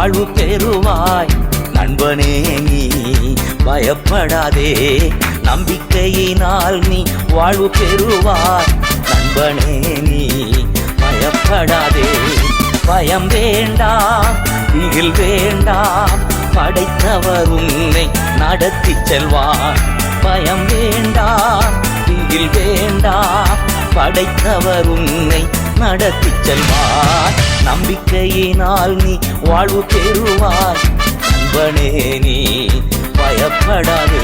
வாழ்வு பெறுவாய். நண்பனே நீ பயப்படாதே, நம்பிக்கையினால் நீ வாழ்வு பெறுவாய். நண்பனே நீ பயப்படாதே, பயம் வேண்டாம், திகில் வேண்டாம், படைத்தவர் உன்னை நடத்தி செல்வார். பயம் வேண்டாம், திகில் வேண்டாம், படைத்தவர் உன்னை நடத்தி செல்வார். நம்பிக்கையினால் நீ வாழ்வு பெறுவாய். நண்பனே நீ பயப்படாதே.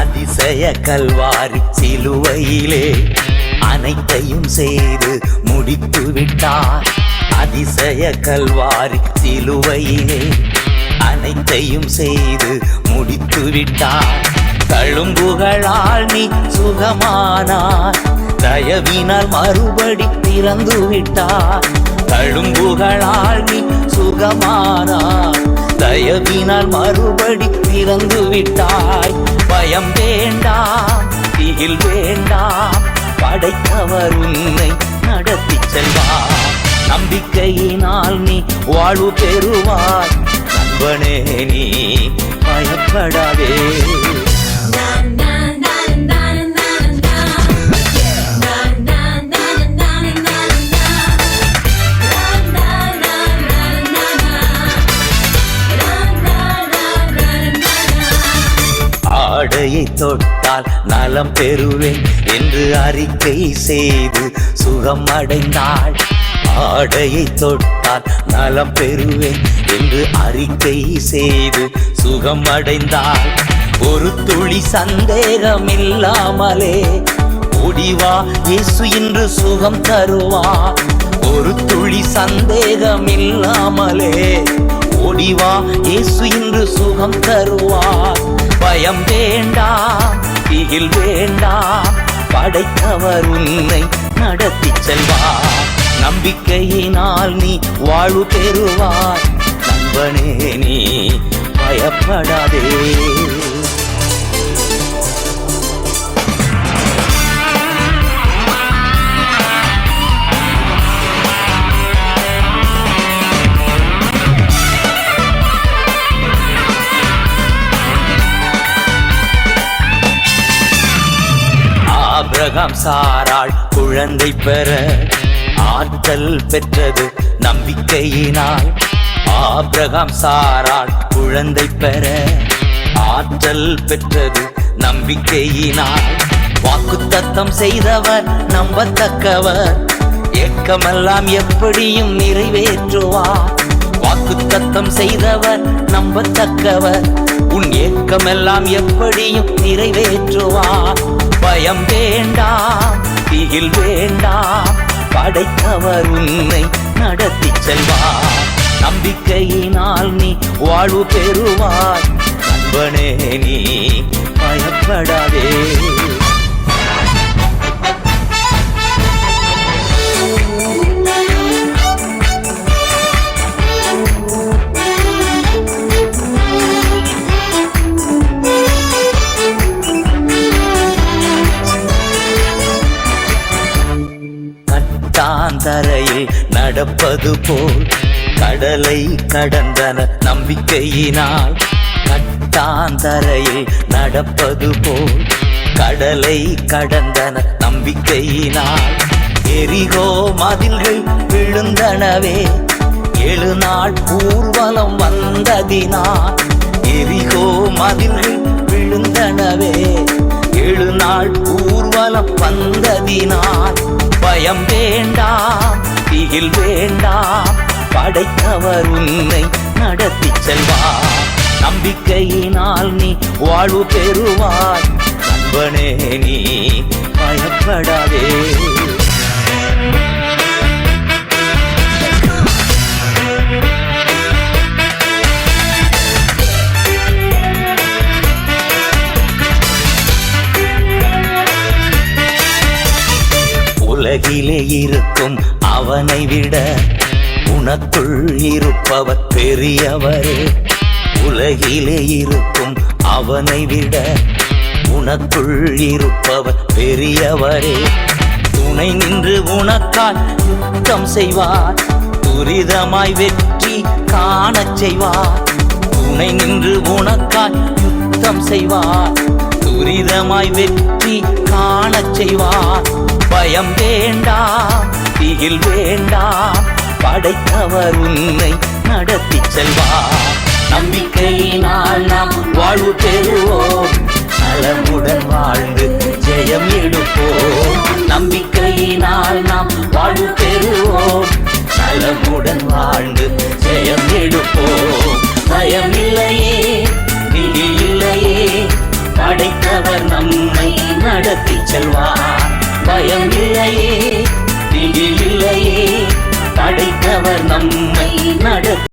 அதிசய கல்வாரி சிலுவையிலே அனைத்தையும் செய்து முடித்து விட்டார். அதிசய கல்வாரி சிலுவையிலே அனைத்தையும் செய்து முடித்து விட்டார். தழும்புகளால் நீ சுகமானார், தயவினால் மறுபடி திறந்து விட்டார். தழும்புகளால் நீ சுகமானார், தயவினால் மறுபடி திறந்து விட்டாய். பயம் வேண்டாம், திகில் வேண்டாம், படைத்தவர் உன்னை நடத்தி செல்வார். நம்பிக்கையினால் நீ வாழ்வு பெறுவாய். நண்பனே நீ பயப்படாதே. ஆடையை தொட்டால் நலம் பெறுவேன் என்று அறிக்கை செய்து சுகம் அடைந்தாள். ஆடையை தொட்டால் நலம் பெறுவேன் என்று அறிக்கை செய்து சுகம் அடைந்தாள். ஒரு துளி சந்தேகம் இல்லாமலே ஓடிவா, இயேசு இன்று சுகம் தருவா. ஒரு துளி சந்தேகம் இல்லாமலே ஓடிவா, இயேசு இன்று சுகம் தருவா. பயம் வேண்டாம், திகில் வேண்டாம், படைத்தவர் உன்னை நடத்தி செல்வார். நம்பிக்கையினால் நீ வாழ்வு பெறுவாய். நண்பனே நீ பயப்படாதே. ஆபிரகாம் சாராள் குழந்தை பெற ஆற்றல் பெற்றது நம்பிக்கையினால். ஆபிரகாம் சாராள் குழந்தை பெற ஆற்றல் பெற்றது நம்பிக்கையினால். வாக்குத்தத்தம் செய்தவர் நம்பத்தக்கவர், ஏக்கமெல்லாம் எப்படியும் நிறைவேற்றுவார். வாக்குத்தத்தம் செய்தவர் நம்பத்தக்கவர், உன் ஏக்கமெல்லாம் எப்படியும் நிறைவேற்றுவார். பயம் வேண்டாம், திகில் வேண்டாம், படைத்தவர் உன்னை நடத்தி செல்வார். நம்பிக்கையினால் நீ வாழ்வு பெறுவாய். நண்பனே நீ பயப்படாதே. கட்டாந்தரையில் நடப்பது போல் கடலை கடந்தன நம்பிக்கையினால். கட்டாந்தரையில் நடப்பது போல் கடலை கடந்தன நம்பிக்கையினால். எரிகோ மதில்கள் விழுந்தனவே 7 நாள் ஊர்வலம் வந்ததினால். எரிகோ மதில்கள் விழுந்தனவே 7 நாள் ஊர்வலம் வந்ததினால். பயம் வேண்டாம், திகில் வேண்டாம், படைத்தவர் உன்னை நடத்தி செல்வார். நம்பிக்கையினால் நீ வாழ்வு பெறுவாய். நண்பனே நீ பயப்படாதே. உலகிலே இருக்கும் அவனை விட உனக்குள் இருப்பவர் பெரியவரே. உலகிலே இருக்கும் அவனை விட உனக்குள் இருப்பவர் பெரியவரே. துணை நின்று உனக்காய் யுத்தம் செய்வார், துரிதமாய் வெற்றி காணச் செய்வார். துணை நின்று உனக்காய் யுத்தம் செய்வார், துரிதமாய் வெற்றி காணச் செய்வார். பயம் வேண்டாம், திகில் வேண்டாம், படைத்தவர் உன்னை நடத்தி செல்வார். நம்பிக்கையினால் நாம் வாழ்வு பெறுவோம், நலமுடன் வாழ்ந்து ஜெயம் எடுப்போம். நம்பிக்கையினால் நாம் வாழ்வு பெறுவோம், நலமுடன் வாழ்ந்து ஜெயம் எடுப்போம். பயம் இல்லையே, திகில் இல்லையே, படைத்தவர் நம்மை நடத்தி செல்வார். பயம் இல்லையே, திகில் இல்லையே, படைத்தவர் நம்மை நடத்தி